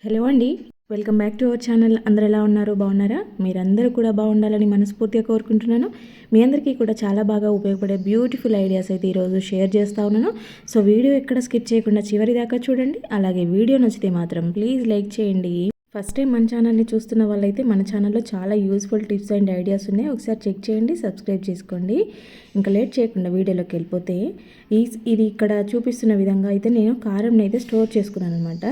Hello అండి, welcome back to our channel. అందరు ఎలా ఉన్నారు? బాగున్నారా? మీరందరూ కూడా బాగుండాలని మనస్ఫూర్తిగా కోరుకుంటున్నాను. మీ అందరికీ కూడా చాలా బాగా ఉపయోగపడే బ్యూటిఫుల్ ఐడియాస్ అయితే ఈరోజు షేర్ చేస్తూ ఉన్నాను. సో వీడియో ఎక్కడ స్కిప్ చేయకుండా చివరి దాకా చూడండి. అలాగే వీడియో నచ్చితే మాత్రం ప్లీజ్ లైక్ చేయండి. ఫస్ట్ టైం మన ఛానల్ని చూస్తున్న వాళ్ళైతే మన ఛానల్లో చాలా యూస్ఫుల్ టిప్స్ అండ్ ఐడియాస్ ఉన్నాయి. ఒకసారి చెక్ చేయండి, సబ్స్క్రైబ్ చేసుకోండి. ఇంకా లేట్ చేయకుండా వీడియోలోకి వెళ్ళిపోతే ఇది ఇక్కడ చూపిస్తున్న విధంగా అయితే నేను కారంని అయితే స్టోర్ చేసుకున్నాను అనమాట.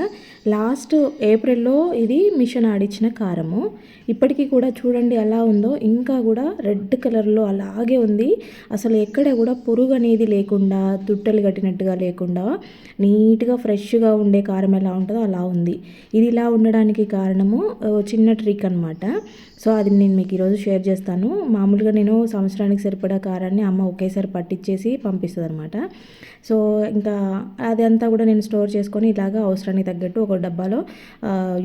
లాస్ట్ ఏప్రిల్లో ఇది మిషన్ ఆడిచ్చిన కారము. ఇప్పటికీ కూడా చూడండి ఎలా ఉందో, ఇంకా కూడా రెడ్ కలర్లో అలాగే ఉంది. అసలు ఎక్కడ కూడా పురుగు అనేది లేకుండా, తుట్టలు కట్టినట్టుగా లేకుండా నీట్గా ఫ్రెష్గా ఉండే కారం ఎలా ఉంటుందో అలా ఉంది. ఇది ఇలా ఉండడానికి కారణము చిన్న ట్రిక్ అనమాట. సో అది నేను మీకు ఈరోజు షేర్ చేస్తాను. మామూలుగా నేను సంవత్సరానికి సరిపడా కారాన్ని అమ్మ ఒకేసారి పట్టించేసి పంపిస్తుంది అనమాట. సో ఇంకా అదంతా కూడా నేను స్టోర్ చేసుకొని ఇలాగ అవసరానికి తగ్గట్టు ఒక డబ్బాలో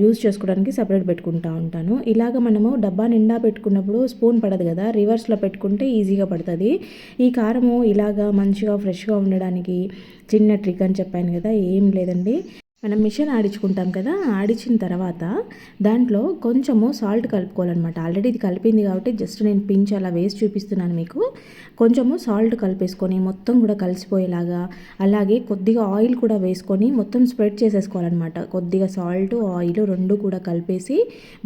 యూజ్ చేసుకోవడానికి సపరేట్ పెట్టుకుంటూ ఉంటాను. ఇలాగ మనము డబ్బా నిండా పెట్టుకున్నప్పుడు స్పూన్ పడదు కదా, రివర్స్లో పెట్టుకుంటే ఈజీగా పడుతుంది. ఈ కారము ఇలాగా మంచిగా ఫ్రెష్గా ఉండడానికి చిన్న ట్రిక్ అని చెప్పాను కదా, ఏం లేదండి. మనం మిషన్ ఆడించుకుంటాం కదా, ఆడించిన తర్వాత దాంట్లో కొంచెము సాల్ట్ కలుపుకోవాలన్నమాట. ఆల్రెడీ ఇది కలిపింది కాబట్టి జస్ట్ నేను పించ్ అలా వేసి చూపిస్తున్నాను మీకు. కొంచెము సాల్ట్ కలిపేసుకొని మొత్తం కూడా కలిసిపోయేలాగా, అలాగే కొద్దిగా ఆయిల్ కూడా వేసుకొని మొత్తం స్ప్రెడ్ చేసేసుకోవాలన్నమాట. కొద్దిగా సాల్ట్ ఆయిల్ రెండు కూడా కలిపేసి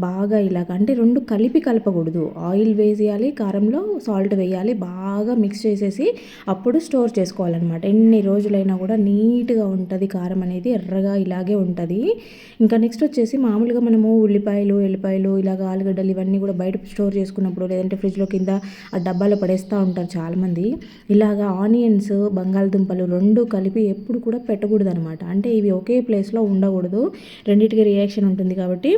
బాగా ఇలాగ, అంటే రెండు కలిపి కలపకూడదు, ఆయిల్ వేసేయాలి, కారంలో సాల్ట్ వేయాలి, బాగా మిక్స్ చేసేసి అప్పుడు స్టోర్ చేసుకోవాలన్నమాట. ఎన్ని రోజులైనా కూడా నీట్గా ఉంటుంది కారం అనేది, ఎర్రగా ఇలాగే ఉంటుంది. ఇంకా నెక్స్ట్ వచ్చేసి మామూలుగా మనము ఉల్లిపాయలు, ఎల్లిపాయలు, ఇలాగ ఆలుగడ్డలు ఇవన్నీ కూడా బయట స్టోర్ చేసుకున్నప్పుడు, లేదంటే ఫ్రిడ్జ్లో కింద ఆ డబ్బాలో పడేస్తూ ఉంటారు చాలామంది. ఇలాగ ఆనియన్స్, బంగాళదుంపలు రెండు కలిపి ఎప్పుడు కూడా పెట్టకూడదు అనమాట. అంటే ఇవి ఒకే ప్లేస్లో ఉండకూడదు, రెండింటికి రియాక్షన్ ఉంటుంది కాబట్టి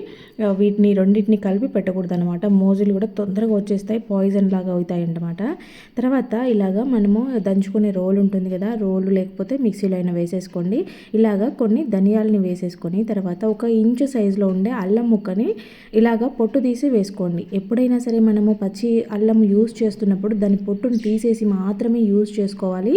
రెండింటిని కలిపి పెట్టకూడదు అనమాట. మోజులు కూడా తొందరగా వచ్చేస్తాయి, పాయిజన్ లాగా అవుతాయి అన్నమాట. తర్వాత ఇలాగ మనము దంచుకునే రోల్ ఉంటుంది కదా, రోలు లేకపోతే మిక్సీలో అయినా వేసేసుకోండి. ఇలాగ కొన్ని ధనియాలని వేసేసుకొని తర్వాత 1 ఇంచు సైజులో ఉండే అల్లం ముక్కని ఇలాగ పొట్టు తీసి వేసుకోండి. ఎప్పుడైనా సరే మనము పచ్చి అల్లం యూజ్ చేస్తున్నప్పుడు దాని పొట్టును తీసేసి మాత్రమే యూజ్ చేసుకోవాలి.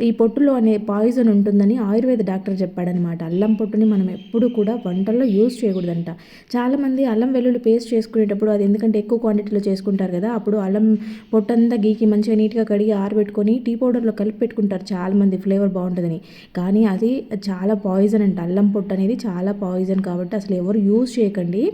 ఈ పొట్టులో అనే పాయిజన్ ఉంటుందని ఆయుర్వేద డాక్టర్ చెప్పాడనమాట. అల్లం పొట్టుని మనం ఎప్పుడు కూడా వంటల్లో యూజ్ చేయకూడదంట. చాలామంది అల్లం వెల్లుల్లి పేస్ట్ చేసుకునేటప్పుడు, అది ఎందుకంటే ఎక్కువ క్వాంటిటీలో చేసుకుంటారు కదా, అప్పుడు అల్లం పొట్టంతా గీకి మంచిగా నీట్గా కడిగి ఆరబెట్టుకొని టీ పౌడర్లో కలిపి పెట్టుకుంటారు చాలామంది, ఫ్లేవర్ బాగుంటుందని. కానీ అది చాలా పాయిజన్ అంట. అల్లం పొట్టు అనేది చాలా పాయిజన్ కాబట్టి అసలు ఎవరు యూజ్ చేయకండి.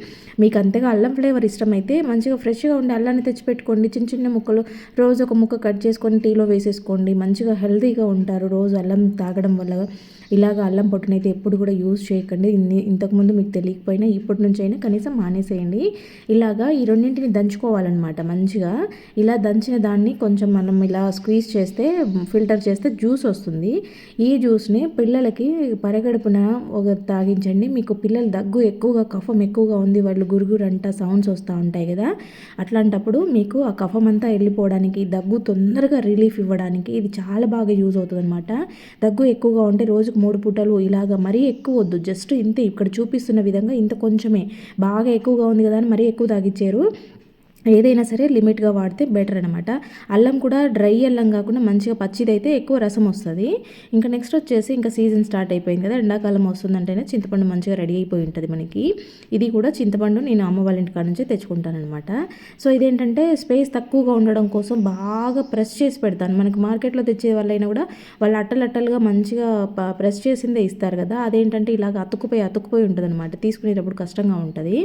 మీకు అంతగా అల్లం ఫ్లేవర్ ఇష్టమైతే మంచిగా ఫ్రెష్గా ఉండే అల్లాన్ని తెచ్చిపెట్టుకోండి. చిన్న చిన్న ముక్కలు రోజు ఒక ముక్క కట్ చేసుకొని టీలో వేసేసుకోండి. మంచిగా హెల్తీగా ఉంటారు రోజు అల్లం తాగడం వల్ల. ఇలాగ అల్లం పొట్టునైతే ఎప్పుడు కూడా యూజ్ చేయకండి. ఇంతకుముందు మీకు తెలియకపోయినా ఇప్పటి నుంచి అయినా కనీసం మానేసేయండి. ఇలాగా ఈ రెండింటిని దంచుకోవాలన్నమాట మంచిగా. ఇలా దంచిన దాన్ని కొంచెం మనం ఇలా స్క్వీజ్ చేస్తే, ఫిల్టర్ చేస్తే జ్యూస్ వస్తుంది. ఈ జ్యూస్ని పిల్లలకి పరగడుపున తాగించండి. మీకు పిల్లలు దగ్గు ఎక్కువగా, కఫం ఎక్కువగా ఉంది, వాళ్ళు గురుగురంట సౌండ్స్ వస్తూ ఉంటాయి కదా, అట్లాంటప్పుడు మీకు ఆ కఫం అంతా వెళ్ళిపోవడానికి, దగ్గు తొందరగా రిలీఫ్ ఇవ్వడానికి ఇది చాలా బాగా యూజ్ అవుతుంది అనమాట. దగ్గు ఎక్కువగా ఉంటే రోజుకు 3 పూటలు ఇలాగ మరీ ఎక్కువ వద్దు, జస్ట్ ఇంతే ఇక్కడ చూపిస్తున్న విధంగా ఇంత కొంచెమే. బాగా ఎక్కువగా ఉంది కదా అని మరీ ఎక్కువ తాగిచ్చారు. ఏదైనా సరే లిమిట్గా వాడితే బెటర్ అనమాట. అల్లం కూడా డ్రై అల్లం కాకుండా మంచిగా పచ్చిదైతే ఎక్కువ రసం వస్తుంది. ఇంకా నెక్స్ట్ వచ్చేసి ఇంకా సీజన్ స్టార్ట్ అయిపోయింది కదా, ఎండాకాలం వస్తుందంటేనే చింతపండు మంచిగా రెడీ అయిపోయి ఉంటుంది మనకి. ఇది కూడా చింతపండు నేను అమ్మ వాళ్ళ ఇంటికాడ నుంచే తెచ్చుకుంటాను అనమాట. సో ఇదేంటంటే స్పేస్ తక్కువగా ఉండడం కోసం బాగా ప్రెస్ చేసి పెడతాను. మనకి మార్కెట్లో తెచ్చే వాళ్ళైనా కూడా వాళ్ళు అట్టలుగా మంచిగా ప్రెస్ చేసిందే ఇస్తారు కదా, అదేంటంటే ఇలాగ అతుక్కుపోయి ఉంటుంది అనమాట, తీసుకునేటప్పుడు కష్టంగా ఉంటుంది.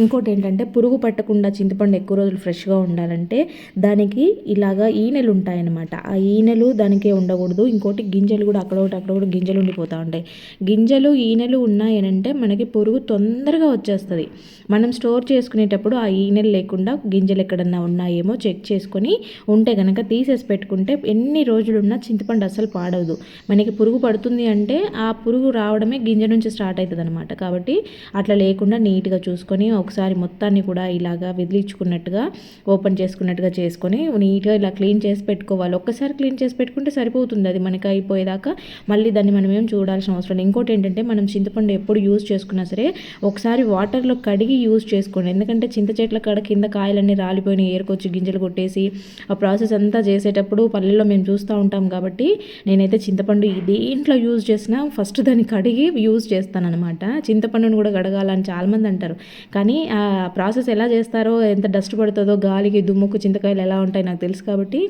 ఇంకోటి ఏంటంటే పురుగు పట్టకుండా చింతపండు ఎక్కువ రోజులు ఫ్రెష్గా ఉండాలంటే దానికి ఇలాగా ఈనెలు ఉంటాయన్నమాట. ఆ ఈనెలు దానికే ఉండకూడదు. ఇంకోటి గింజలు కూడా అక్కడొకటి గింజలు ఉండిపోతూ ఉంటాయి. గింజలు ఈనెలు ఉన్నాయనంటే మనకి పురుగు తొందరగా వచ్చేస్తుంది. మనం స్టోర్ చేసుకునేటప్పుడు ఆ ఈనెలు లేకుండా గింజలు ఎక్కడన్నా ఉన్నాయేమో చెక్ చేసుకొని ఉంటే కనుక తీసేసి పెట్టుకుంటే ఎన్ని రోజులున్నా చింతపండు అసలు పాడవదు. మనకి పురుగు పడుతుంది అంటే ఆ పురుగు రావడమే గింజ నుంచి స్టార్ట్ అవుతుంది అనమాట. కాబట్టి అట్లా లేకుండా నీట్గా చూసుకొని ఒకసారి మొత్తాన్ని కూడా ఇలాగా విదిలించుకున్నట్టుగా చేసుకున్నట్టుగా ఓపెన్ చేసుకున్నట్టుగా చేసుకొని నీట్గా ఇలా క్లీన్ చేసి పెట్టుకోవాలి. ఒక్కసారి క్లీన్ చేసి పెట్టుకుంటే సరిపోతుంది, అది మనకి అయిపోయేదాకా మళ్ళీ దాన్ని మనం ఏం చూడాల్సిన అవసరం లేదు. ఇంకోటి ఏంటంటే మనం చింతపండు ఎప్పుడు యూజ్ చేసుకున్నా సరే ఒకసారి వాటర్లో కడిగి యూజ్ చేసుకోండి. ఎందుకంటే చింత చెట్ల కాడ కింద కాయలన్నీ రాలిపోయిన ఏరుకొచ్చి గింజలు కొట్టేసి ఆ ప్రాసెస్ అంతా చేసేటప్పుడు పల్లెల్లో మేము చూస్తూ ఉంటాం. కాబట్టి నేనైతే చింతపండు దేంట్లో యూజ్ చేసినా ఫస్ట్ దాన్ని కడిగి యూజ్ చేస్తానన్నమాట. చింతపండును కూడా కడగాలని చాలామంది అంటారు, కానీ ఆ ప్రాసెస్ ఎలా చేస్తారో, ఎంత డస్ట్ పడుతుందో, గాలికి దుమ్ముకు చింతకాయలు ఎలా ఉంటాయి నాకు తెలుసు. కాబట్టి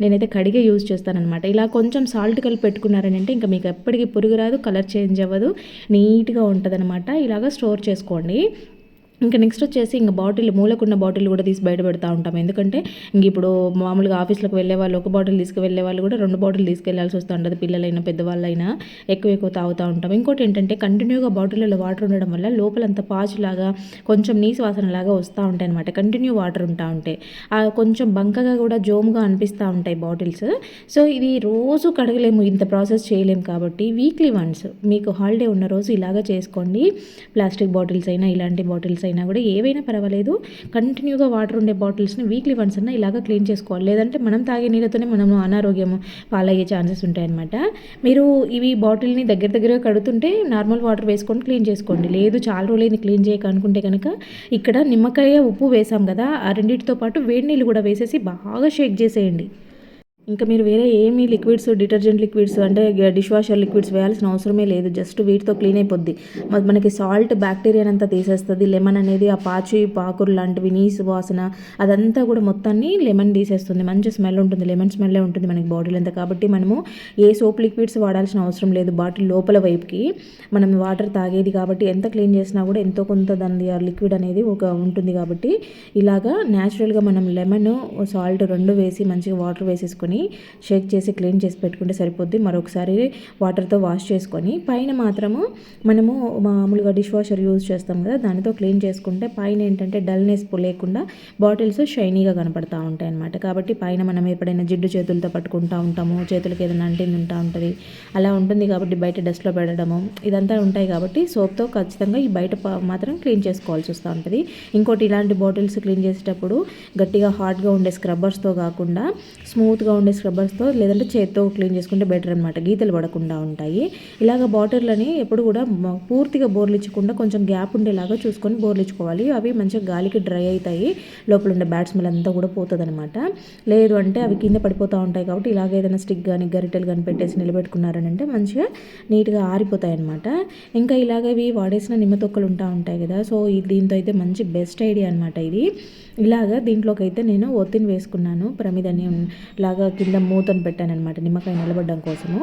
నేనైతే కడిగే యూజ్ చేస్తానన్నమాట. ఇలా కొంచెం సాల్ట్ కలిపి పెట్టుకున్నారని అంటే ఇంకా మీకు ఎప్పటికీ పురుగు రాదు, కలర్ చేంజ్ అవ్వదు, నీట్గా ఉంటుంది అనమాట. ఇలాగ స్టోర్ చేసుకోండి. ఇంకా నెక్స్ట్ వచ్చేసి ఇంకా బాటిల్, మూలకున్న బాటిల్ కూడా తీసి బయట పెడతా ఉంటాం. ఎందుకంటే ఇంక ఇప్పుడు మామూలుగా ఆఫీస్లోకి వెళ్ళే వాళ్ళు ఒక బాటిల్ తీసుకువెళ్ళే వాళ్ళు కూడా 2 బాటిల్ తీసుకెళ్లాల్సి వస్తూ ఉంటుంది. పిల్లలైనా పెద్దవాళ్ళైనా ఎక్కువ తాగుతూ ఉంటాం. ఇంకోటి ఏంటంటే కంటిన్యూగా బాటిల్లో వాటర్ ఉండడం వల్ల లోపలంతా పాచులాగా కొంచెం నీసు వాసనలాగా వస్తూ ఉంటాయి అనమాట. కంటిన్యూ వాటర్ ఉంటా ఉంటాయి, కొంచెం బంకగా కూడా జోముగా అనిపిస్తూ ఉంటాయి బాటిల్స్. సో ఇది రోజు కడగలేము, ఇంత ప్రాసెస్ చేయలేము. కాబట్టి వీక్లీ వన్స్ మీకు హాలిడే ఉన్న రోజు ఇలాగా చేసుకోండి. ప్లాస్టిక్ బాటిల్స్ అయినా ఇలాంటి బాటిల్స్ అయినా కూడా ఏవైనా పర్వాలేదు, కంటిన్యూగా వాటర్ ఉండే బాటిల్స్ని వీక్లీ వన్స్ అన్నా ఇలాగ క్లీన్ చేసుకోవాలి. లేదంటే మనం తాగే నీళ్ళతోనే మనము అనారోగ్యం పాలయ్యే ఛాన్సెస్ ఉంటాయన్నమాట. మీరు ఇవి బాటిల్ని దగ్గరగా కడుతుంటే నార్మల్ వాటర్ వేసుకొని క్లీన్ చేసుకోండి. లేదు చాలా రోజులైంది క్లీన్ చేయక అనుకుంటే కనుక ఇక్కడ నిమ్మకాయ, ఉప్పు వేసాం కదా, ఆ రెండింటితో పాటు వేడి నీళ్ళు కూడా వేసేసి బాగా షేక్ చేసేయండి. ఇంకా మీరు వేరే ఏమీ లిక్విడ్స్, డిటర్జెంట్ లిక్విడ్స్ అంటే డిష్ వాషర్ లిక్విడ్స్ వేయాల్సిన అవసరమే లేదు. జస్ట్ వీటితో క్లీన్ అయిపోద్ది. మనకి సాల్ట్ బ్యాక్టీరియానంతా తీసేస్తుంది. లెమన్ అనేది ఆ పాకురు లాంటివి, నీసు వాసన అదంతా కూడా మొత్తాన్ని లెమన్ తీసేస్తుంది. మంచి స్మెల్ ఉంటుంది, లెమన్ స్మెల్లే ఉంటుంది మనకి బాటిల్ అంతా. కాబట్టి మనము ఏ సోప్ లిక్విడ్స్ వాడాల్సిన అవసరం లేదు. బాటిల్ లోపల వైపుకి మనం వాటర్ తాగేది కాబట్టి ఎంత క్లీన్ చేసినా కూడా ఎంతో కొంత దాని లిక్విడ్ అనేది ఒక ఉంటుంది. కాబట్టి ఇలాగా న్యాచురల్గా మనం లెమన్, సాల్ట్ 2 వేసి మంచిగా వాటర్ వేసేసుకొని షేక్ చేసి క్లీన్ చేసి పెట్టుకుంటే సరిపోద్ది. మరొకసారి వాటర్తో వాష్ చేసుకొని పైన మాత్రము మనము మామూలుగా డిష్ వాషర్ యూజ్ చేస్తాం కదా, దానితో క్లీన్ చేసుకుంటే పైన ఏంటంటే డల్నెస్ లేకుండా బాటిల్స్ షైనీగా కనపడతా ఉంటాయి అన్నమాట. కాబట్టి పైన మనం ఎప్పుడైనా జిడ్డు చేతులతో పట్టుకుంటూ ఉంటాము, చేతులకి ఏదైనా అంటింది ఉంటా ఉంటుంది, అలా ఉంటుంది. కాబట్టి బయట డస్ట్లో పెట్టడము ఇదంతా ఉంటాయి. కాబట్టి సోప్తో ఖచ్చితంగా ఈ బయట మాత్రం క్లీన్ చేసుకోవాల్సి వస్తూ ఉంటుంది. ఇంకోటి, ఇలాంటి బాటిల్స్ క్లీన్ చేసేటప్పుడు గట్టిగా హార్డ్గా ఉండే స్క్రబ్బర్స్తో కాకుండా స్మూత్గా ఉండే స్క్రబ్బర్స్తో లేదంటే చేత్తో క్లీన్ చేసుకుంటే బెటర్ అనమాట. గీతలు పడకుండా ఉంటాయి. ఇలాగ బాటిల్లని ఎప్పుడు కూడా పూర్తిగా బోర్లిచ్చకుండా కొంచెం గ్యాప్ ఉండేలాగా చూసుకొని బోర్లిచ్చుకోవాలి. అవి మంచిగా గాలికి డ్రై అవుతాయి, లోపల ఉండే బ్యాడ్ స్మెల్ అంతా కూడా పోతుంది అనమాట. లేదు అంటే అవి కింద పడిపోతూ ఉంటాయి. కాబట్టి ఇలాగ ఏదైనా స్టిక్ కానీ గరిటెలు కానీ పెట్టేసి నిలబెట్టుకున్నారని అంటే మంచిగా నీట్గా ఆరిపోతాయి అనమాట. ఇంకా ఇలాగ ఇవి వాడేసిన నిమ్మతొక్కలు ఉంటాయి కదా, సో దీంతో అయితే మంచి బెస్ట్ ఐడియా అనమాట ఇది. ఇలాగ దీంట్లోకి అయితే నేను ఒత్తిని వేసుకున్నాను, ప్రమిదని లాగా కింద మూతను పెట్టాను అనమాట, నిమ్మకాయ నిలబడడం కోసము.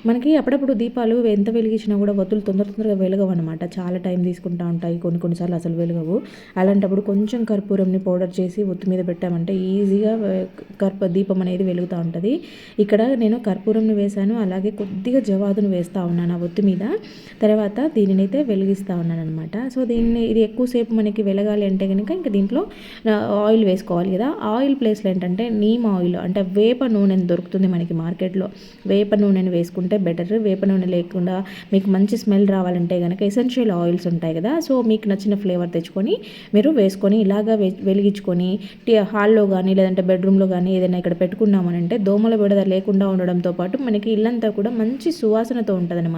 మనకి అప్పుడప్పుడు దీపాలు ఎంత వెలిగించినా కూడా ఒత్తులు తొందరగా వెలగవు అనమాట, చాలా టైం తీసుకుంటూ ఉంటాయి, కొన్నిసార్లు అసలు వెలగవు. అలాంటప్పుడు కొంచెం కర్పూరంని పౌడర్ చేసి ఒత్తి మీద పెట్టామంటే ఈజీగా దీపం అనేది వెలుగుతూ ఉంటుంది. ఇక్కడ నేను కర్పూరంని వేశాను, అలాగే కొద్దిగా జవాదును వేస్తూ ఉన్నాను ఆ ఒత్తి మీద. తర్వాత దీనినైతే వెలిగిస్తూ ఉన్నాను అనమాట. సో ఇది ఎక్కువసేపు మనకి వెలగాలి అంటే కనుక ఇంకా దీంట్లో ఆయిల్ వేసుకోవాలి కదా. ఆయిల్ ప్లేస్లో ఏంటంటే నీమ్ ఆయిల్ అంటే వేప నూనె దొరుకుతుంది మనకి మార్కెట్లో. వేప నూనెని వేసుకుంటే బెటర్. వేప నూనె లేకుండా మీకు మంచి స్మెల్ రావాలంటే కనుక ఎసెన్షియల్ ఆయిల్స్ ఉంటాయి కదా, సో మీకు నచ్చిన ఫ్లేవర్ తెచ్చుకొని మీరు వేసుకొని ఇలాగా వెలిగించుకొని హాల్లో కానీ లేదంటే బెడ్రూమ్లో కానీ ఏదైనా ఇక్కడ పెట్టుకున్నామనంటే దోమల బెడద లేకుండా ఉండడంతో పాటు మనకి ఇల్లంతా కూడా మంచి సువాసనతో ఉంటుంది.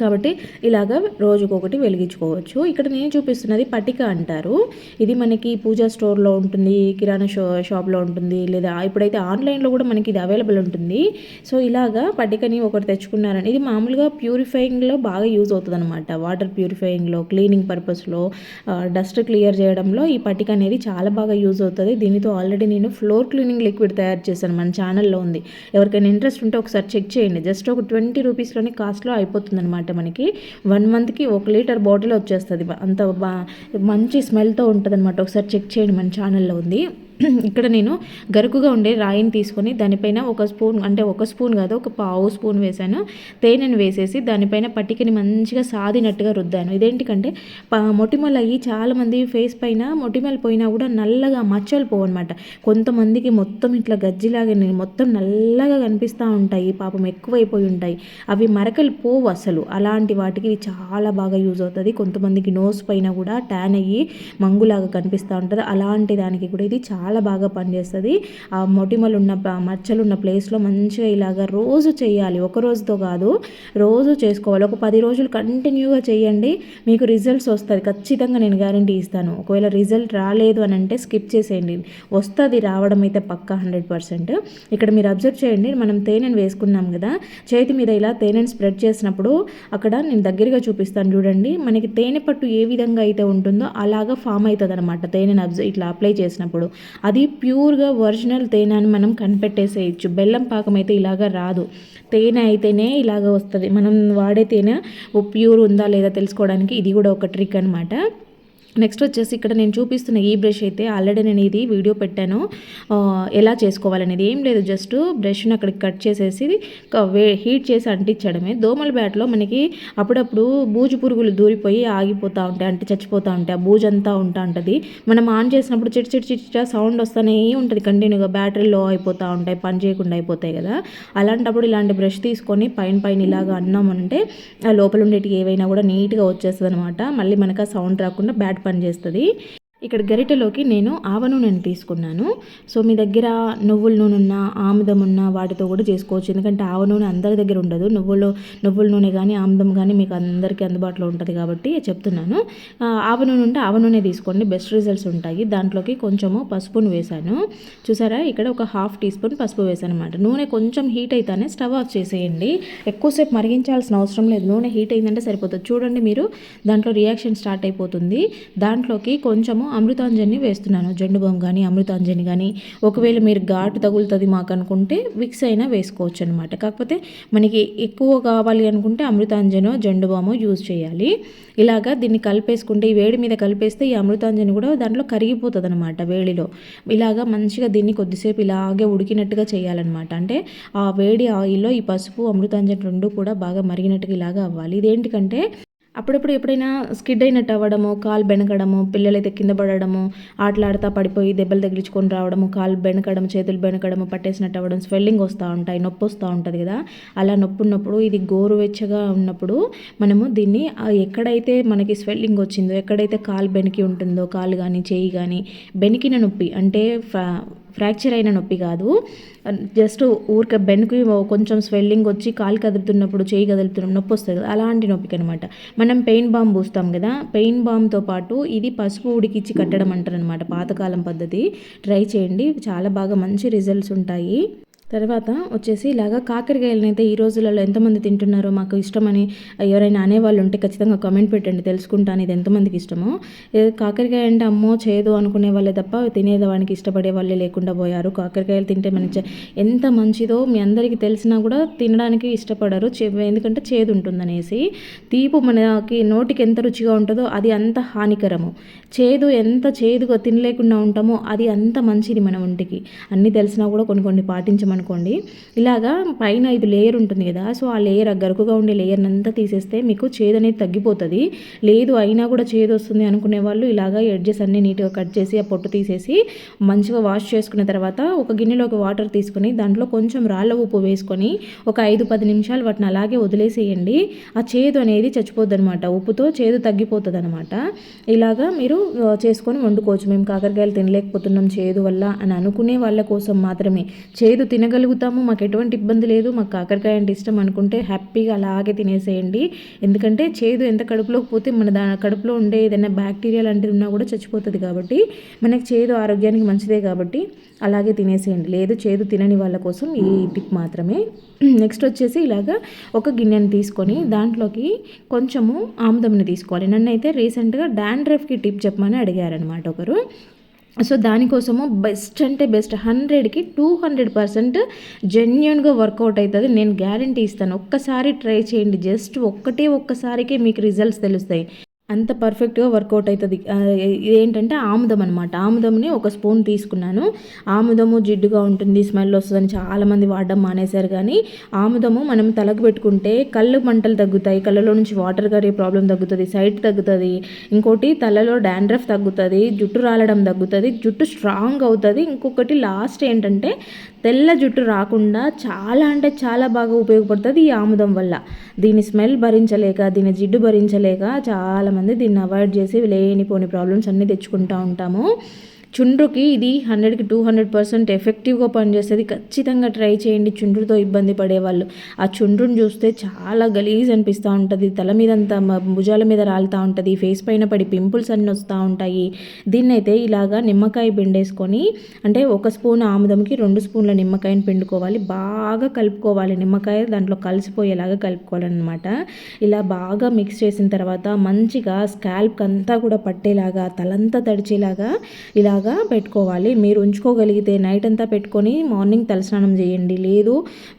కాబట్టి ఇలాగ రోజుకొకటి వెలిగించుకోవచ్చు. ఇక్కడ నేను చూపిస్తున్నది పటిక అంటారు. ఇది మనకి పూజా స్టోర్లో ఉంటుంది, కిరాణా షాప్లో ఉంటుంది, లేదా ఇప్పుడైతే ఆన్లైన్లో కూడా మనకి ఇది అవైలబుల్ ఉంటుంది. సో ఇలాగా పటికని ఒకటి తెచ్చుకున్నారని, ఇది మామూలుగా ప్యూరిఫైయింగ్లో బాగా యూజ్ అవుతుంది అనమాట. వాటర్ ప్యూరిఫైయింగ్లో, క్లీనింగ్ పర్పస్లో, డస్ట్ క్లియర్ చేయడంలో ఈ పటిక అనేది చాలా బాగా యూజ్ అవుతుంది. దీనితో ఆల్రెడీ నేను ఫ్లోర్ క్లీనింగ్ లిక్విడ్ తయారు చేశాను, మన ఛానల్లో ఉంది. ఎవరికైనా ఇంట్రెస్ట్ ఉంటే ఒకసారి చెక్ చేయండి. జస్ట్ ఒక 20 రూపీస్లోని కాస్ట్లో అయిపోతుంది అనమాట. మనకి 1 మంత్కి 1 లీటర్ బాటిల్ వచ్చేస్తుంది. అంత మంచి స్మెల్తో ఉంటుంది అనమాట. ఒకసారి చెక్ చేయండి, మన ఛానల్లో ఉంది. ఇక్కడ నేను గరుకుగా ఉండే రాయిని తీసుకొని దానిపైన ఒక స్పూన్, అంటే ఒక స్పూన్ కాదు ఒక పావు స్పూన్ వేసాను, తేనెను వేసేసి దానిపైన పట్టికని మంచిగా సాదినట్టుగా రుద్దాను. ఇదేంటికంటే మొటిమలు అయ్యి చాలామంది ఫేస్ పైన మొటిమలు పోయినా కూడా నల్లగా మచ్చలు పోవు అనమాట. కొంతమందికి మొత్తం ఇట్లా గజ్జిలాగా మొత్తం నల్లగా కనిపిస్తూ ఉంటాయి, పాపం ఎక్కువైపోయి ఉంటాయి, అవి మరకలు పోవు అసలు. అలాంటి వాటికి ఇది చాలా బాగా యూజ్ అవుతుంది. కొంతమందికి నోస్ పైన కూడా ట్యాన్ అయ్యి మంగులాగా కనిపిస్తూ ఉంటుంది, అలాంటి దానికి కూడా ఇది చాలా బాగా పనిచేస్తుంది. ఆ మొటిమలు ఉన్న మచ్చలున్న ప్లేస్లో మంచిగా ఇలాగ రోజు చేయాలి, ఒక రోజుతో కాదు రోజు చేసుకోవాలి. ఒక 10 రోజులు కంటిన్యూగా చేయండి, మీకు రిజల్ట్స్ వస్తుంది ఖచ్చితంగా, నేను గ్యారంటీ ఇస్తాను. ఒకవేళ రిజల్ట్ రాలేదు అని అంటే స్కిప్ చేసేయండి, వస్తుంది రావడం అయితే పక్కా 100%. ఇక్కడ మీరు అబ్జర్వ్ చేయండి, మనం తేనెను వేసుకున్నాం కదా, చేతి మీద ఇలా తేనెను స్ప్రెడ్ చేసినప్పుడు అక్కడ నేను దగ్గరగా చూపిస్తాను చూడండి, మనకి తేనె పట్టు ఏ విధంగా అయితే ఉంటుందో అలాగా ఫామ్ అవుతుంది అనమాట. తేనెను ఇట్లా అప్లై చేసినప్పుడు అది ప్యూర్గా ఒరిజినల్ తేనె అని మనం కనిపెట్టేసేయచ్చు. బెల్లం పాకం అయితే ఇలాగా రాదు, తేనె అయితేనే ఇలాగ వస్తుంది. మనం వాడే తేనె ప్యూర్ ఉందా లేదా తెలుసుకోవడానికి ఇది కూడా ఒక ట్రిక్ అనమాట. నెక్స్ట్ వచ్చేసి ఇక్కడ నేను చూపిస్తున్న ఈ బ్రష్ అయితే ఆల్రెడీ నేను ఇది వీడియో పెట్టాను ఎలా చేసుకోవాలనేది. ఏం లేదు, జస్ట్ బ్రష్ని అక్కడికి కట్ చేసేసి హీట్ చేసి అంటించడమే. దోమల బ్యాట్లో మనకి అప్పుడప్పుడు బూజు పురుగులు దూరిపోయి ఆగిపోతూ ఉంటాయి, అంటే చచ్చిపోతూ ఉంటాయి, ఆ బూజు అంతా ఉంటుంది. మనం ఆన్ చేసినప్పుడు చిట్ సౌండ్ వస్తూనే ఉంటుంది కంటిన్యూగా, బ్యాటరీ లో అయిపోతూ ఉంటాయి, పని చేయకుండా అయిపోతాయి కదా. అలాంటప్పుడు ఇలాంటి బ్రష్ తీసుకొని పైన ఇలాగా అన్నామనంటే ఆ లోపల ఉండేటి ఏవైనా కూడా నీట్గా వచ్చేస్తుంది అనమాట. మళ్ళీ మనకు ఆ సౌండ్ రాకుండా బ్యాట్ పనిచేస్తుంది. ఇక్కడ గరిటెలోకి నేను ఆవ నూనెని తీసుకున్నాను. సో మీ దగ్గర నువ్వుల నూనె ఉన్న, ఆముదం ఉన్న వాటితో కూడా చేసుకోవచ్చు, ఎందుకంటే ఆవ నూనె అందరి దగ్గర ఉండదు. నువ్వుల నూనె కానీ ఆముదం కానీ మీకు అందరికీ అందుబాటులో ఉంటుంది కాబట్టి చెప్తున్నాను. ఆవ నూనె ఉంటే ఆవ నూనె తీసుకోండి, బెస్ట్ రిజల్ట్స్ ఉంటాయి. దాంట్లోకి కొంచెము పసుపును వేశాను, చూసారా ఇక్కడ ఒక 1/2 టీ స్పూన్ పసుపు వేసాను అనమాట. నూనె కొంచెం హీట్ అయితేనే స్టవ్ ఆఫ్ చేసేయండి, ఎక్కువసేపు మరిగించాల్సిన అవసరం లేదు, నూనె హీట్ అయిందంటే సరిపోతుంది. చూడండి మీరు, దాంట్లో రియాక్షన్ స్టార్ట్ అయిపోతుంది. దాంట్లోకి కొంచెము అమృతాంజన్ని వేస్తున్నాను, జెండు బామ్ కానీ అమృతాంజని కానీ. ఒకవేళ మీరు ఘాటు తగులుతుంది మాకు అనుకుంటే విక్స్ అయినా వేసుకోవచ్చు అనమాట. కాకపోతే మనకి ఎక్కువ కావాలి అనుకుంటే అమృతాంజనో జెండు బామో యూజ్ చేయాలి. ఇలాగా దీన్ని కలిపేసుకుంటే, ఈ వేడి మీద కలిపేస్తే ఈ అమృతాంజని కూడా దాంట్లో కరిగిపోతుంది అనమాట వేడిలో. ఇలాగా మంచిగా దీన్ని కొద్దిసేపు ఇలాగే ఉడికినట్టుగా చేయాలన్నమాట. అంటే ఆ వేడి ఆయిల్లో ఈ పసుపు అమృతాంజన్ రెండు కూడా బాగా మరిగినట్టుగా ఇలాగా అవ్వాలి. ఇదేంటికంటే అప్పుడప్పుడు ఎప్పుడైనా స్కిడ్ అయినట్టు అవ్వడము, కాలు బెనకడము, పిల్లలైతే కింద పడడము, ఆటలాడుతూ పడిపోయి దెబ్బలు తగిలించుకొని రావడము, కాలు బెనకడం, చేతులు బెనకడము, పట్టేసినట్టు అవ్వడం, స్వెల్లింగ్ వస్తూ ఉంటాయి, నొప్పి వస్తూ ఉంటుంది కదా. అలా నొప్పి ఉన్నప్పుడు, ఇది గోరువెచ్చగా ఉన్నప్పుడు మనము దీన్ని ఎక్కడైతే మనకి స్వెల్లింగ్ వచ్చిందో, ఎక్కడైతే కాలు బెనికి ఉంటుందో, కాలు కానీ చేయి కానీ బెనికిన నొప్పి, అంటే ఫ్రాక్చర్ అయిన నొప్పి కాదు, జస్ట్ ఊరికే బెన్కి కొంచెం స్వెల్లింగ్ వచ్చి కాలు కదులుతున్నప్పుడు, చేయి కదులుతున్నప్పుడు నొప్పి వస్తుంది కదా, అలాంటి నొప్పికి అనమాట మనం పెయిన్ బామ్ పూస్తాం కదా. పెయిన్ బామ్తో పాటు ఇది పసుపు ఉడికిచ్చి కట్టడం అంటారు అనమాట, పాతకాలం పద్ధతి. ట్రై చేయండి, చాలా బాగా మంచి రిజల్ట్స్ ఉంటాయి. తర్వాత వచ్చేసి ఇలాగా కాకరకాయలను అయితే ఈ రోజులలో ఎంతమంది తింటున్నారో, మాకు ఇష్టమని ఎవరైనా అనేవాళ్ళు ఉంటే ఖచ్చితంగా కామెంట్ పెట్టండి, తెలుసుకుంటాను ఇది ఎంతమందికి ఇష్టమో. కాకరకాయ అంటే అమ్మో చేదు అనుకునే వాళ్ళే తప్ప తినేదానికి ఇష్టపడే వాళ్ళే లేకుండా పోయారు. కాకరకాయలు తింటే మన ఎంత మంచిదో మీ అందరికీ తెలిసినా కూడా తినడానికి ఇష్టపడరు, ఎందుకంటే చేదు ఉంటుందనేసి. తీపు మనకి నోటికి ఎంత రుచిగా ఉంటుందో అది అంత హానికరము, చేదు ఎంత చేదుగా తినలేకుండా ఉంటామో అది అంత మంచిది మన ఒంటికి. అన్నీ తెలిసినా కూడా కొన్ని పాటించమనుకోండి. ఇలాగా పైన ఇది లేయర్ ఉంటుంది కదా, సో ఆ లేయర్, ఆ గరుకుగా ఉండే లేయర్ని అంతా తీసేస్తే మీకు చేదు అనేది తగ్గిపోతుంది. లేదు అయినా కూడా చేదు వస్తుంది అనుకునే వాళ్ళు ఇలాగా ఎడ్జెస్ అన్నీ నీట్గా కట్ చేసి ఆ పొట్టు తీసేసి మంచిగా వాష్ చేసుకున్న తర్వాత ఒక గిన్నెలోకి వాటర్ తీసుకొని దాంట్లో కొంచెం రాళ్ళ ఉప్పు వేసుకొని ఒక 5-10 నిమిషాలు వాటిని అలాగే వదిలేసేయండి. ఆ చేదు అనేది చచ్చిపోద్ది అనమాట, ఉప్పుతో చేదు తగ్గిపోతుంది అనమాట. ఇలాగా మీరు చేసుకొని వండుకోవచ్చు. మేము కాకరకాయలు తినలేకపోతున్నాం చేదు వల్ల అని అనుకునే వాళ్ళ కోసం మాత్రమే. చేదు తినగలుగుతాము, మాకు ఎటువంటి ఇబ్బంది లేదు, మాకు కాకరకాయ అంటే ఇష్టం అనుకుంటే హ్యాపీగా అలాగే తినేసేయండి. ఎందుకంటే చేదు ఎంత కడుపులోకి పోతే మన కడుపులో ఉండే ఏదైనా బ్యాక్టీరియా లాంటిది ఉన్నా కూడా చచ్చిపోతుంది కాబట్టి, మనకి చేదు ఆరోగ్యానికి మంచిదే కాబట్టి అలాగే తినేసేయండి. లేదు చేదు తినని వాళ్ళ కోసం ఈ టిప్ మాత్రమే. నెక్స్ట్ వచ్చేసి ఇలాగా ఒక గిన్నెని తీసుకొని దాంట్లోకి కొంచెము ఆముదంని తీసుకోవాలి. నన్ను అయితే రీసెంట్గా డాండ్రఫ్కి టిప్ చెప్పమని అడిగారనమాట ఒకరు. సో దానికోసము బెస్ట్ అంటే బెస్ట్ 100కి 200% జెన్యున్గా వర్కౌట్ అవుతుంది, నేను గ్యారంటీ ఇస్తాను. ఒక్కసారి ట్రై చేయండి, జస్ట్ ఒక్కసారికే మీకు రిజల్ట్స్ తెలుస్తాయి. అంత పర్ఫెక్ట్‌గా వర్కౌట్ అయితది. ఇదేంటంటే ఆముదం అనమాట. ఆముదంని ఒక స్పూన్ తీసుకున్నాను. ఆముదము జిడ్డుగా ఉంటుంది, స్మెల్ వస్తదని చాలామంది వాడడం మానేశారు గానీ, ఆముదము మనం తలకు పెట్టుకుంటే కళ్ళు మంటలు తగ్గుతాయి. కళ్ళలో నుంచి వాటర్ గారే ప్రాబ్లమ్ తగ్గుతది. సైట్ తగ్గుతది. ఇంకోటి తలలో డాండ్రఫ్ తగ్గుతది. జుట్టు రాలడం తగ్గుతది. జుట్టు స్ట్రాంగ్ అవుతది. ఇంకొకటి లాస్ట్ ఏంటంటే తెల్ల జుట్టు రాకుండా చాలా అంటే చాలా బాగా ఉపయోగపడుతది ఈ ఆముదం వల్ల. దీని స్మెల్ భరించలేక, దీని జిడ్డు భరించలేక చాలామంది దీన్ని అవాయిడ్ చేసి లేనిపోని ప్రాబ్లమ్స్ అన్నీ తెచ్చుకుంటూ ఉంటాము. చుండ్రుకి ఇది 100కి 200% ఎఫెక్టివ్‌గా పనిచేస్తది. ఖచ్చితంగా ట్రై చేయండి చుండ్రుతో ఇబ్బంది పడేవాళ్ళు. ఆ చుండ్రుని చూస్తే చాలా గలీజ్ అనిపిస్తూ ఉంటది. తల మీదంతా భుజాల మీద రాలుతా ఉంటది. ఫేస్ పైన పడి పింపుల్స్ అన్నీ వస్తూ ఉంటాయి. దీన్నైతే ఇలాగా నిమ్మకాయ పిండేసుకొని, అంటే ఒక స్పూన్ ఆముదంకి 2 స్పూన్ల నిమ్మకాయని పిండుకోవాలి. బాగా కలుపుకోవాలి. నిమ్మకాయ దాంట్లో కలిసిపోయేలాగా కలుపుకోవాలన్నమాట. ఇలా బాగా మిక్స్ చేసిన తర్వాత మంచిగా స్కాల్ప్‌కి అంతా కూడా పట్టేలాగా, తలంతా తడిచేలాగా ఇలాగా పెట్టుకోవాలి. మీరు ఉంచుకోగలిగితే నైట్ అంతా పెట్టుకొని మార్నింగ్ తలస్నానం చేయండి. లేదు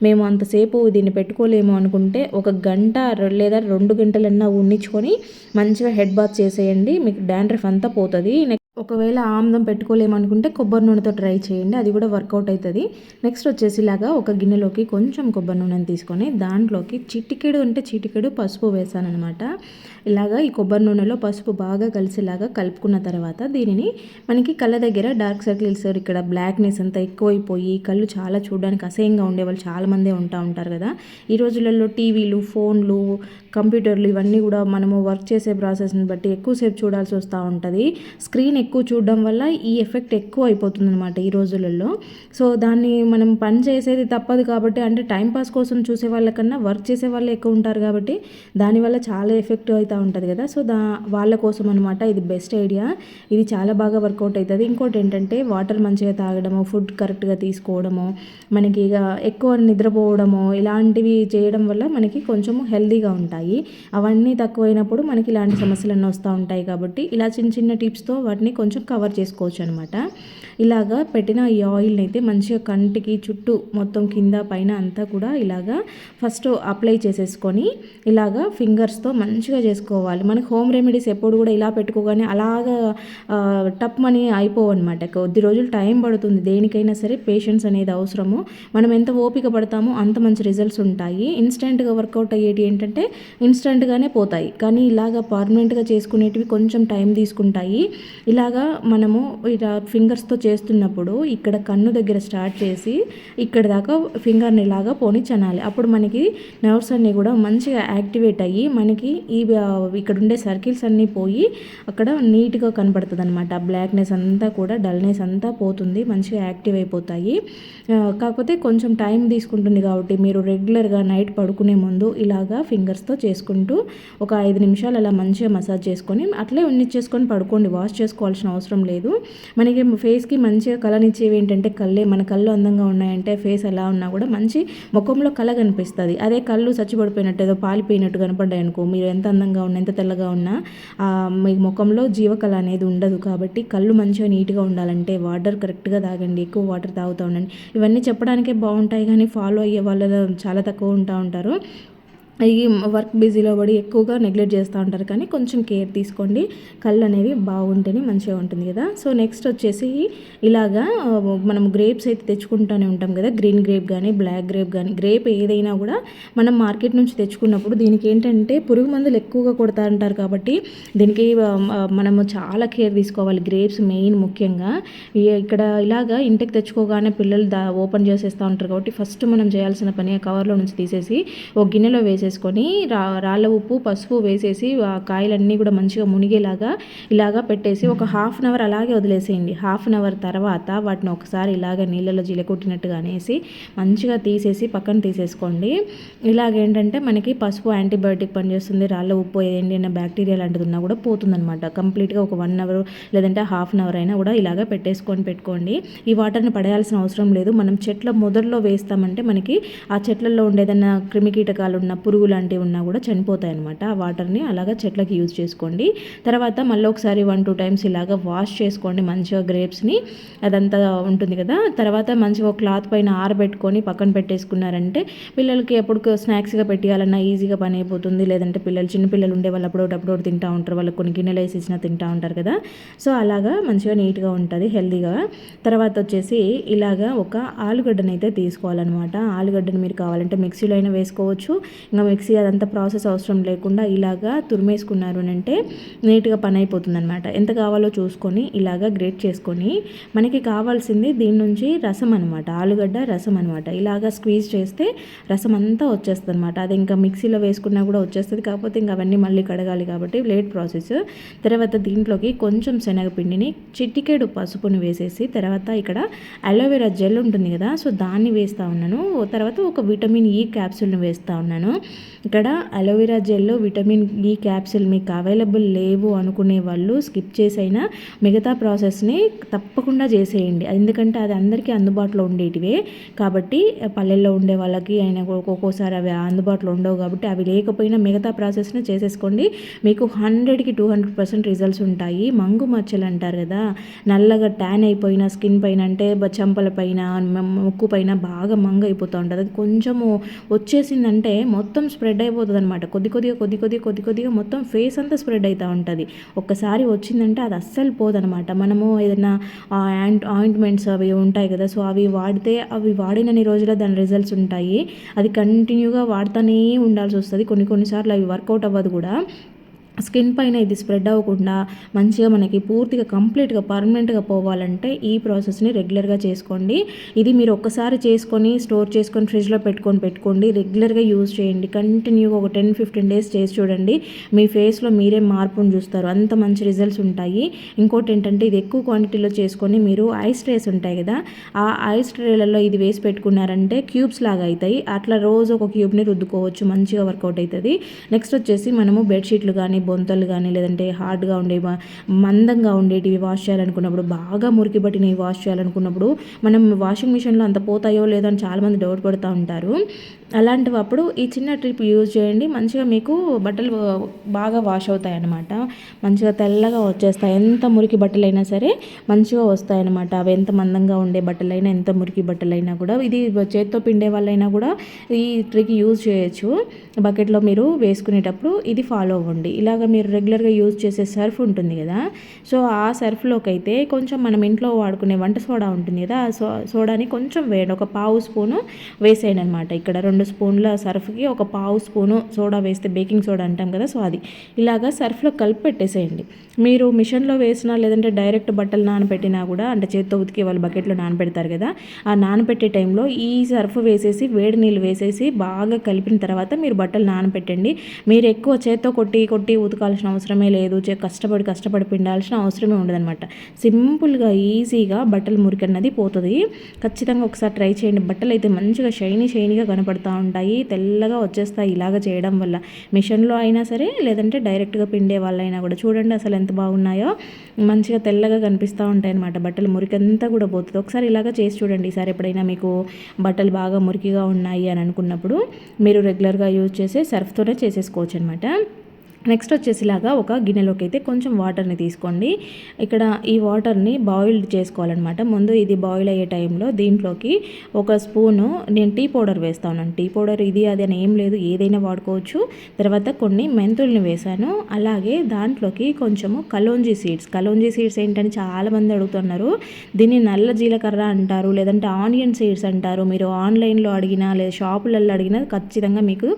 మేము అంతసేపు దీన్ని పెట్టుకోలేము అనుకుంటే ఒక గంట లేదా 2 గంటలన్నా ఉన్నించుకొని మంచిగా హెడ్ బాత్ చేసేయండి. మీకు డాండ్రఫ్ అంతా పోతుంది. ఒకవేళ ఆముదం పెట్టుకోలేమనుకుంటే కొబ్బరి నూనెతో ట్రై చేయండి. అది కూడా వర్కౌట్ అవుతుంది. నెక్స్ట్ వచ్చేసి ఇలాగా ఒక గిన్నెలోకి కొంచెం కొబ్బరి నూనెని తీసుకొని దాంట్లోకి చిటికెడు పసుపు వేసానమాట. ఇలాగా ఈ కొబ్బరి నూనెలో పసుపు బాగా కలిసేలాగా కలుపుకున్న తర్వాత దీనిని మనకి కళ్ళ దగ్గర డార్క్ సర్కిల్స్, ఇక్కడ బ్లాక్నెస్ అంతా ఎక్కువైపోయి కళ్ళు చాలా చూడడానికి అసహ్యంగా ఉండేవాళ్ళు చాలామందే ఉంటారు కదా. ఈ రోజులలో టీవీలు, ఫోన్లు, కంప్యూటర్లు ఇవన్నీ కూడా మనము వర్క్ చేసే ప్రాసెస్ని బట్టి ఎక్కువసేపు చూడాల్సి వస్తూ ఉంటుంది. స్క్రీన్ ఎక్కువ చూడడం వల్ల ఈ ఎఫెక్ట్ ఎక్కువ అయిపోతుంది అనమాట ఈ రోజులలో. సో దాన్ని మనం పని చేసేది తప్పదు కాబట్టి, అంటే టైంపాస్ కోసం చూసే వాళ్ళకన్నా వర్క్ చేసే వాళ్ళే ఎక్కువ ఉంటారు కాబట్టి దానివల్ల చాలా ఎఫెక్ట్ అవుతూ ఉంటుంది కదా. సో వాళ్ళ కోసం అనమాట ఇది బెస్ట్ ఐడియా. ఇది చాలా బాగా వర్కౌట్ అవుతుంది. ఇంకోటి ఏంటంటే వాటర్ మంచిగా తాగడము, ఫుడ్ కరెక్ట్గా తీసుకోవడము, మనకి ఇక ఎక్కువ నిద్రపోవడము, ఇలాంటివి చేయడం వల్ల మనకి కొంచెము హెల్తీగా ఉంటాయి. అవన్నీ తక్కువైనప్పుడు మనకి ఇలాంటి సమస్యలన్నీ వస్తూ ఉంటాయి కాబట్టి ఇలా చిన్న చిన్న టిప్స్తో వాటిని కొంచెం కవర్ చేసుకోవచ్చు అనమాట. ఇలాగా పెట్టిన ఈ ఆయిల్ని అయితే మంచిగా కంటికి చుట్టూ మొత్తం కింద పైన అంతా కూడా ఇలాగా ఫస్ట్ అప్లై చేసేసుకొని ఇలాగా ఫింగర్స్తో మంచిగా చేసుకోవాలి. మనకి హోమ్ రెమెడీస్ ఎప్పుడు కూడా ఇలా పెట్టుకోగానే అలాగా టప్ మనీ అయిపోవు అనమాట. కొద్ది రోజులు టైం పడుతుంది. దేనికైనా సరే పేషెన్స్ అనేది అవసరము. మనం ఎంత ఓపిక పడతామో అంత మంచి రిజల్ట్స్ ఉంటాయి. ఇన్స్టెంట్గా వర్కౌట్ అయ్యేటి ఏంటంటే ఇన్స్టెంట్గానే పోతాయి, కానీ ఇలాగా పర్మనెంట్గా చేసుకునేటివి కొంచెం టైం తీసుకుంటాయి. ఇలాగా మనము ఇలా ఫింగర్స్తో చేస్తున్నప్పుడు ఇక్కడ కన్ను దగ్గర స్టార్ట్ చేసి ఇక్కడ దాకా ఫింగర్ని ఇలాగా పోనిచ్చనాలి. అప్పుడు మనకి నర్వ్స్ అన్నీ కూడా మంచిగా యాక్టివేట్ అయ్యి మనకి ఇక్కడ ఉండే సర్కిల్స్ అన్నీ పోయి అక్కడ నీట్గా కనపడుతుంది అనమాట. బ్లాక్నెస్ అంతా కూడా, డల్నెస్ అంతా పోతుంది, మంచిగా యాక్టివ్ అయిపోతాయి. కాకపోతే కొంచెం టైం తీసుకుంటుంది కాబట్టి మీరు రెగ్యులర్గా నైట్ పడుకునే ముందు ఇలాగా ఫింగర్స్తో చేసుకుంటూ ఒక 5 నిమిషాలు అలా మంచిగా మసాజ్ చేసుకొని అట్లే ఉన్నిచ్చేసుకొని పడుకోండి. వాష్ చేసుకోవాల్సిన అవసరం లేదు. మనకి ఫేస్కి మంచిగా కళనిచ్చేవి ఏంటంటే కళ్ళే. మన కళ్ళు అందంగా ఉన్నాయంటే ఫేస్ ఎలా ఉన్నా కూడా మంచి ముఖంలో కళ కనిపిస్తుంది. అదే కళ్ళు చచ్చిపడిపోయినట్టు ఏదో పాలిపోయినట్టు కనపడ్డాయి అనుకో, మీరు ఎంత అందంగా ఉన్నా ఎంత తెల్లగా ఉన్నా మీ ముఖంలో జీవకళ అనేది ఉండదు. కాబట్టి కళ్ళు మంచిగా నీట్గా ఉండాలంటే వాటర్ కరెక్ట్గా తాగండి, ఎక్కువ వాటర్ తాగుతూ ఉండండి. ఇవన్నీ చెప్పడానికే బాగుంటాయి కానీ ఫాలో అయ్యే వాళ్ళు చాలా తక్కువ ఉంటారు. ఈ వర్క్ బిజీలో పడి ఎక్కువగా నెగ్లెక్ట్ చేస్తూ ఉంటారు. కానీ కొంచెం కేర్ తీసుకోండి. కళ్ళు అనేవి బాగుంటేనే మంచిగా ఉంటుంది కదా. సో నెక్స్ట్ వచ్చేసి ఇలాగా మనం గ్రేప్స్ అయితే తెచ్చుకుంటూనే ఉంటాం కదా. గ్రీన్ గ్రేప్ కానీ బ్లాక్ గ్రేప్ కానీ, గ్రేప్ ఏదైనా కూడా మనం మార్కెట్ నుంచి తెచ్చుకున్నప్పుడు దీనికి ఏంటంటే పురుగు మందులు ఎక్కువగా కొడతా ఉంటారు కాబట్టి దీనికి మనము చాలా కేర్ తీసుకోవాలి. గ్రేప్స్ మెయిన్ ముఖ్యంగా. ఇక్కడ ఇలాగా ఇంటికి తెచ్చుకోగానే పిల్లలు ఓపెన్ చేసేస్తూ ఉంటారు కాబట్టి ఫస్ట్ మనం చేయాల్సిన పని ఆ కవర్లో నుంచి తీసేసి ఒక గిన్నెలో వేసేసుకొని రాళ్ళ ఉప్పు, పసుపు వేసేసి ఆ కాయలన్నీ కూడా మంచిగా మునిగేలాగా ఇలాగా పెట్టేసి ఒక హాఫ్ అన్ అవర్ అలాగే వదిలేసేయండి. హాఫ్ అన్ అవర్ తర్వాత వాటిని ఒకసారి ఇలాగ నీళ్ళలో జీలకొట్టినట్టుగా అనేసి మంచిగా తీసేసి పక్కన తీసేసుకోండి. ఇలాగేంటంటే మనకి పసుపు యాంటీబయాటిక్ పనిచేస్తుంది. రాళ్ళ ఉప్పు ఏంటైనా బ్యాక్టీరియా లాంటిది ఉన్నా కూడా పోతుందన్నమాట. కంప్లీట్గా ఒక 1 అవర్ లేదంటే హాఫ్ అన్ అవర్ అయినా కూడా ఇలాగ పెట్టుకోండి. ఈ వాటర్ని పడేయాల్సిన అవసరం లేదు. మనం చెట్ల మొదల్లో వేస్తామంటే మనకి ఆ చెట్లలో ఉండేదన్నా క్రిమికీటకాలు ఉన్న పురుగు లాంటివి ఉన్నా కూడా చనిపోతాయి అనమాట. ఆ వాటర్ని అలాగా చెట్లకి యూజ్ చేసుకోండి. తర్వాత మళ్ళీ ఒకసారి 1-2 టైమ్స్ ఇలాగా వాష్ చేసుకోండి మంచిగా గ్రేప్స్ని, అదంతా ఉంటుంది కదా. తర్వాత మంచిగా ఒక క్లాత్ పైన ఆరబెట్టుకొని పక్కన పెట్టేసుకున్నారంటే పిల్లలకి ఎప్పుడు స్నాక్స్గా పెట్టాలన్నా ఈజీగా పని అయిపోతుంది. లేదంటే చిన్నపిల్లలు ఉండే వాళ్ళు అప్పుడప్పుడు తింటూ ఉంటారు, వాళ్ళకి కొన్ని గిన్నెలు వేసి ఇచ్చినా తింటూ ఉంటారు కదా. సో అలాగా మంచిగా నీట్గా ఉంటుంది, హెల్తీగా. తర్వాత వచ్చేసి ఇలాగా ఒక ఆలుగడ్డను అయితే తీసుకోవాలన్నమాట. ఆలుగడ్డను మీరు కావాలంటే మిక్సీలో అయినా వేసుకోవచ్చు. ఇంకా మిక్సీ అదంతా ప్రాసెస్ అవసరం లేకుండా ఇలాగా తురిమేసుకున్నారు అంటే నీట్గా పని అయిపోతుంది అనమాట. ఎంత కావాలో చూసుకొని ఇలాగా గ్రేట్ చేసుకొని మనకి కావాల్సింది దీని నుంచి రసం అనమాట, ఆలుగడ్డ రసం అనమాట. ఇలాగా స్క్వీజ్ చేస్తే రసం అంతా వచ్చేస్తుంది అనమాట. అది ఇంకా మిక్సీలో వేసుకున్నా కూడా వచ్చేస్తుంది, కాకపోతే ఇంకా అవన్నీ మళ్ళీ కడగాలి కాబట్టి లేట్ ప్రాసెస్. తర్వాత దీంట్లోకి కొంచెం శనగపిండిని, చిటికెడు పసుపుని వేసేసి తర్వాత ఇక్కడ అలోవెరా జెల్ ఉంటుంది కదా, సో దాన్ని వేస్తూ ఉన్నాను. తర్వాత ఒక విటమిన్ ఈ క్యాప్సూల్ని వేస్తూ ఉన్నాను. ఇక్కడ aloe vera gel, vitamin E capsule మీకు అవైలబుల్ లేవు అనుకునే వాళ్ళు స్కిప్ చేసైనా మిగతా ప్రాసెస్ని తప్పకుండా చేసేయండి. ఎందుకంటే అది అందరికీ అందుబాటులో ఉండేటివే కాబట్టి, పల్లెల్లో ఉండే వాళ్ళకి అయినా ఒక్కొక్కసారి అవి అందుబాటులో ఉండవు కాబట్టి అవి లేకపోయినా మిగతా ప్రాసెస్ని చేసేసుకోండి. మీకు 100కి 200% రిజల్ట్స్ ఉంటాయి. మంగు మచ్చలు అంటారు కదా, నల్లగా ట్యాన్ అయిపోయిన స్కిన్ పైన అంటే చెంపల పైన, ముక్కు పైన బాగా మంగ అయిపోతూ ఉంటుంది. అది కొంచెము వచ్చేసిందంటే మొత్తం స్ప్రెడ్ అయిపోతుంది అనమాట. కొద్దిగా మొత్తం ఫేస్ అంతా స్ప్రెడ్ అవుతూ ఉంటుంది. ఒక్కసారి వచ్చిందంటే అది అస్సలు పోదనమాట. మనము ఏదైనా ఆయింట్మెంట్స్ అవి ఉంటాయి కదా, సో అవి వాడితే అవి వాడినన్ని రోజుల్లో దాని రిజల్ట్స్ ఉంటాయి. అది కంటిన్యూగా వాడుతూనే ఉండాల్సి వస్తుంది. కొన్నిసార్లు అవి వర్కౌట్ అవ్వదు కూడా. స్కిన్ పైన ఇది స్ప్రెడ్ అవ్వకుండా మంచిగా మనకి పూర్తిగా కంప్లీట్గా పర్మనెంట్గా పోవాలంటే ఈ ప్రాసెస్ని రెగ్యులర్గా చేసుకోండి. ఇది మీరు ఒక్కసారి చేసుకొని స్టోర్ చేసుకొని ఫ్రిడ్జ్లో పెట్టుకోండి. రెగ్యులర్గా యూజ్ చేయండి. కంటిన్యూగా ఒక 10-15 డేస్ చేసి చూడండి. మీ ఫేస్లో మీరే మార్పును చూస్తారు, అంత మంచి రిజల్ట్స్ ఉంటాయి. ఇంకోటి ఏంటంటే ఇది ఎక్కువ క్వాంటిటీలో చేసుకొని మీరు ఐస్ ట్రేస్ ఉంటాయి కదా, ఆ ఐస్ ట్రేలలో ఇది వేసి పెట్టుకున్నారంటే క్యూబ్స్ లాగా అవుతాయి. అట్లా రోజు ఒక క్యూబ్ని రుద్దుకోవచ్చు, మంచిగా వర్కౌట్ అవుతుంది. నెక్స్ట్ వచ్చేసి మనము బెడ్షీట్లు కానీ, బొంతలు కానీ, లేదంటే హార్డ్గా ఉండే మందంగా ఉండేటివి వాష్ చేయాలనుకున్నప్పుడు, బాగా మురికి పట్టినవి వాష్ చేయాలనుకున్నప్పుడు మనం వాషింగ్ మిషన్లో అంత పోతాయో లేదో అని చాలామంది డౌట్ పడుతూ ఉంటారు. అలాంటివప్పుడు ఈ చిన్న ట్రిప్ యూజ్ చేయండి. మంచిగా మీకు బట్టలు బాగా వాష్ అవుతాయి అన్నమాట. మంచిగా తెల్లగా వచ్చేస్తాయి. ఎంత మురికి బట్టలైనా సరే మంచిగా వస్తాయన్నమాట. అవి ఎంత మందంగా ఉండే బట్టలైనా, ఎంత మురికి బట్టలైనా కూడా. ఇది చేత్తో పిండే వాళ్ళైనా కూడా ఈ ట్రిక్ యూజ్ చేయొచ్చు. బకెట్లో మీరు వేసుకునేటప్పుడు ఇది ఫాలో అవ్వండి. ఇలాగ మీరు రెగ్యులర్గా యూజ్ చేసే సర్ఫ్ ఉంటుంది కదా, సో ఆ సర్ఫ్లోకి అయితే కొంచెం మనం ఇంట్లో వాడుకునే వంట సోడా ఉంటుంది కదా, సోడాని కొంచెం వేయండి. ఒక 1/2 స్పూను వేసేయండి అనమాట. ఇక్కడ 2 స్పూన్ల సర్ఫ్కి ఒక 1/2 స్పూను సోడా వేస్తే, బేకింగ్ సోడా అంటాం కదా, సో అది ఇలాగా సర్ఫ్లో కలిపి పెట్టేసేయండి. మీరు మిషన్లో వేసినా లేదంటే డైరెక్ట్ బట్టలు నానబెట్టినా కూడా, అంటే చేత్తో ఉతికి వాళ్ళు బకెట్లో నానబెడతారు కదా, ఆ నానబెట్టే టైంలో ఈ సర్ఫ్ వేసేసి వేడి నీళ్ళు వేసేసి బాగా కలిపిన తర్వాత మీరు బట్టలు నానబెట్టండి. మీరు ఎక్కువ చేత్తో కొట్టి ఉతకాల్సిన అవసరమే లేదు, కష్టపడి పిండాల్సిన అవసరమే ఉండదన్నమాట. సింపుల్గా ఈజీగా బట్టలు మురికి అన్నది పోతుంది. ఖచ్చితంగా ఒకసారి ట్రై చేయండి. బట్టలు అయితే మంచిగా షైనీగా కనపడుతూ ఉంటాయి, తెల్లగా వచ్చేస్తాయి ఇలాగ చేయడం వల్ల. మిషన్లో అయినా సరే లేదంటే డైరెక్ట్గా పిండే వాళ్ళైనా కూడా. చూడండి అసలు ఎంత బాగున్నాయో, మంచిగా తెల్లగా కనిపిస్తూ ఉంటాయి అన్నమాట. బట్టలు మురికి అంతా కూడా పోతుంది. ఒకసారి ఇలాగ చేసి చూడండి. ఈసారి ఎప్పుడైనా మీకు బట్టలు బాగా మురికిగా ఉన్నాయి అని అనుకున్నప్పుడు మీరు రెగ్యులర్గా యూజ్ చేసే సర్ఫ్తోనే చేసేసుకోవచ్చు అనమాట. నెక్స్ట్ వచ్చేసిలాగా ఒక గిన్నెలోకి అయితే కొంచెం వాటర్ని తీసుకోండి. ఇక్కడ ఈ వాటర్ని బాయిల్డ్ చేసుకోవాలన్నమాట. ముందు ఇది బాయిల్ అయ్యే టైంలో దీంట్లోకి ఒక స్పూను నేను టీ పౌడర్ వేస్తా ఉన్నాను. టీ పౌడర్ ఇది అది అని ఏం లేదు, ఏదైనా వాడుకోవచ్చు. తర్వాత కొన్ని మెంతుల్ని వేసాను. అలాగే దాంట్లోకి కొంచెము కలోంజీ సీడ్స్ ఏంటని చాలామంది అడుగుతున్నారు. దీన్ని నల్ల జీలకర్ర అంటారు, లేదంటే ఆనియన్ సీడ్స్ అంటారు. మీరు ఆన్లైన్లో అడిగినా లేదా షాపులలో అడిగినా ఖచ్చితంగా మీకు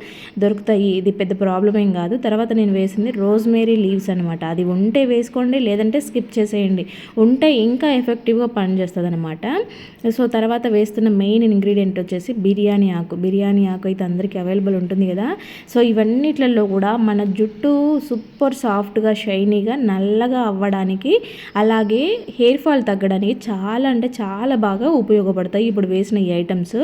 దొరుకుతాయి. ఇది పెద్ద ప్రాబ్లం ఏం కాదు. తర్వాత నేను వేసింది రోజ్మేరీ లీవ్స్ అనమాట. అది ఉంటే వేసుకోండి, లేదంటే స్కిప్ చేసేయండి. ఉంటే ఇంకా ఎఫెక్టివ్గా పనిచేస్తుంది అనమాట. సో తర్వాత వేస్తున్న మెయిన్ ఇంగ్రీడియంట్ వచ్చేసి బిర్యానీ ఆకు అయితే అందరికీ అవైలబుల్ ఉంటుంది కదా. సో ఇవన్నిట్లలో కూడా మన జుట్టు సూపర్ సాఫ్ట్గా, షైనీగా, నల్లగా అవ్వడానికి, అలాగే హెయిర్ ఫాల్ తగ్గడానికి చాలా అంటే చాలా బాగా ఉపయోగపడతాయి ఇప్పుడు వేసిన ఈ ఐటమ్స్.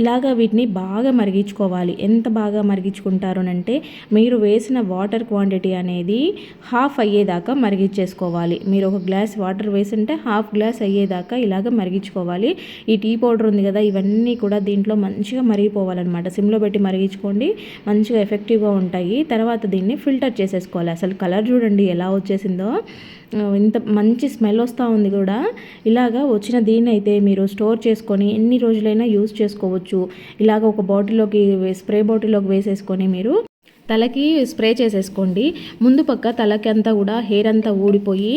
ఇలాగా వీటిని బాగా మరిగించుకోవాలి. ఎంత బాగా మరిగించుకుంటారు అంటే, మీరు వేసిన వాటర్ వాటర్ క్వాంటిటీ అనేది హాఫ్ అయ్యేదాకా మరిగించేసుకోవాలి. మీరు ఒక గ్లాస్ వాటర్ వేసింటే హాఫ్ గ్లాస్ అయ్యేదాకా ఇలాగ మరిగించుకోవాలి. ఈ టీ పౌడర్ ఉంది కదా, ఇవన్నీ కూడా దీంట్లో మంచిగా మరిగిపోవాలన్నమాట. సిమ్లో పెట్టి మరిగించుకోండి, మంచిగా ఎఫెక్టివ్గా ఉంటాయి. తర్వాత దీన్ని ఫిల్టర్ చేసేసుకోవాలి. అసలు కలర్ చూడండి ఎలా వచ్చేసిందో, ఇంత మంచి స్మెల్ వస్తూ ఉంది కూడా. ఇలాగా వచ్చిన దీన్ని అయితే మీరు స్టోర్ చేసుకొని ఎన్ని రోజులైనా యూజ్ చేసుకోవచ్చు. ఇలాగ ఒక బాటిల్లోకి స్ప్రే బాటిల్లోకి వేసేసుకొని మీరు తలకి స్ప్రే చేసేసుకోండి. ముందు పక్క తలకి అంతా కూడా హెయిర్ అంతా ఊడిపోయి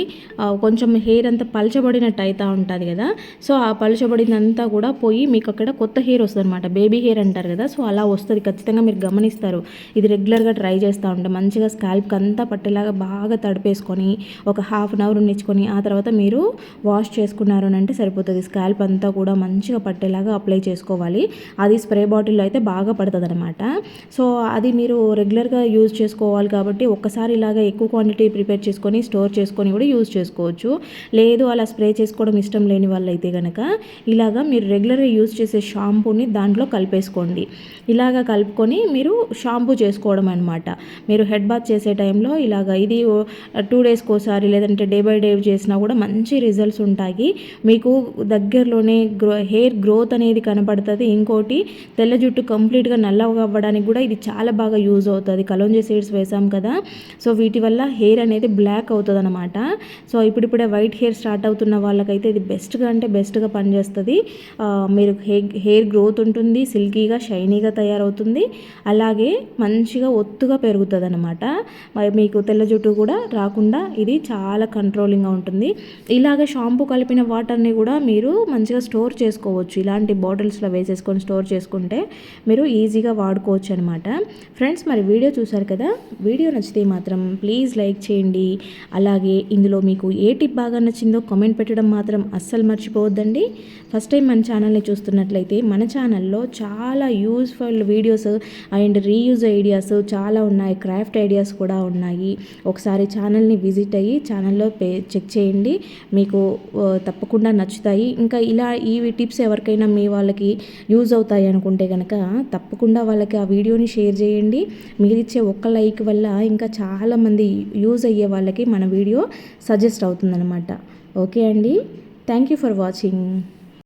కొంచెం హెయిర్ అంతా పలచబడినట్టు అవుతూ ఉంటుంది కదా. సో ఆ పలచబడినంతా కూడా పోయి మీకు అక్కడ కొత్త హెయిర్ వస్తుంది అనమాట. బేబీ హెయిర్ అంటారు కదా, సో అలా వస్తుంది. ఖచ్చితంగా మీరు గమనిస్తారు. ఇది రెగ్యులర్గా ట్రై చేస్తూ ఉంటే మంచిగా స్కాల్ప్కి అంతా పట్టేలాగా బాగా తడిపేసుకొని ఒక హాఫ్ అన్ అవర్ ఉండించుకొని ఆ తర్వాత మీరు వాష్ చేసుకున్నారు అని అంటే సరిపోతుంది. స్కాల్ప్ అంతా కూడా మంచిగా పట్టేలాగా అప్లై చేసుకోవాలి. అది స్ప్రే బాటిల్లో అయితే బాగా పడుతుంది అనమాట. సో అది మీరు రెగ్యులర్గా యూజ్ చేసుకోవాలి కాబట్టి ఒక్కసారి ఇలాగా ఎక్కువ క్వాంటిటీ ప్రిపేర్ చేసుకొని స్టోర్ చేసుకొని కూడా యూజ్ చేసుకోవచ్చు. లేదు అలా స్ప్రే చేసుకోవడం ఇష్టం లేని వాళ్ళు అయితే కనుక ఇలాగా మీరు రెగ్యులర్గా యూజ్ చేసే షాంపూని దాంట్లో కలిపేసుకోండి. ఇలాగా కలుపుకొని మీరు షాంపూ చేసుకోవడం అనమాట. మీరు హెడ్ బాత్ చేసే టైంలో ఇలాగా ఇది 2 డేస్కి ఒకసారి లేదంటే డే బై డే చేసినా కూడా మంచి రిజల్ట్స్ ఉంటాయి. మీకు దగ్గరలోనే హెయిర్ గ్రోత్ అనేది కనపడుతుంది. ఇంకోటి తెల్ల జుట్టు కంప్లీట్గా నల్లగా అవ్వడానికి కూడా ఇది చాలా బాగా యూజ్ అవుతుంది. కలోంజీ సీడ్స్ వేసాం కదా, సో వీటి వల్ల హెయిర్ అనేది బ్లాక్ అవుతుంది అనమాట. సో ఇప్పుడిప్పుడే వైట్ హెయిర్ స్టార్ట్ అవుతున్న వాళ్ళకైతే ఇది బెస్ట్గా అంటే బెస్ట్గా పనిచేస్తుంది. మీరు హెయిర్ గ్రోత్ ఉంటుంది, సిల్కీగా షైనీగా తయారవుతుంది, అలాగే మంచిగా ఒత్తుగా పెరుగుతుంది అనమాట. మీకు తెల్ల జుట్టు కూడా రాకుండా ఇది చాలా కంట్రోలింగ్గా ఉంటుంది. ఇలాగ షాంపూ కలిపిన వాటర్ని కూడా మీరు మంచిగా స్టోర్ చేసుకోవచ్చు. ఇలాంటి బాటిల్స్లో వేసేసుకొని స్టోర్ చేసుకుంటే మీరు ఈజీగా వాడుకోవచ్చు అనమాట. ఫ్రెండ్స్, మరి వీడియో చూసారు కదా, వీడియో నచ్చితే మాత్రం ప్లీజ్ లైక్ చేయండి. అలాగే ఇందులో మీకు ఏ టిప్ బాగా నచ్చిందో కామెంట్ పెట్టడం మాత్రం అస్సలు మర్చిపోవద్దండి. ఫస్ట్ టైం మన ఛానల్ని చూస్తున్నట్లయితే మన ఛానల్లో చాలా useful videos and reuse ideas చాలా ఉన్నాయి, క్రాఫ్ట్ ఐడియాస్ కూడా ఉన్నాయి. ఒకసారి ఛానల్ని విజిట్ అయ్యి ఛానల్లో చెక్ చేయండి, మీకు తప్పకుండా నచ్చుతాయి. ఇంకా ఈ టిప్స్ ఎవరికైనా మీ వాళ్ళకి యూజ్ అవుతాయి అనుకుంటే కనుక తప్పకుండా వాళ్ళకి ఆ వీడియోని షేర్ చేయండి. మీరిచ్చే ఒక్క లైక్ వల్ల ఇంకా చాలామంది యూజ్ అయ్యే వాళ్ళకి మన వీడియో సజెస్ట్ అవుతుందన్నమాట. ఓకే అండి, థ్యాంక్ యూ ఫర్ వాచింగ్.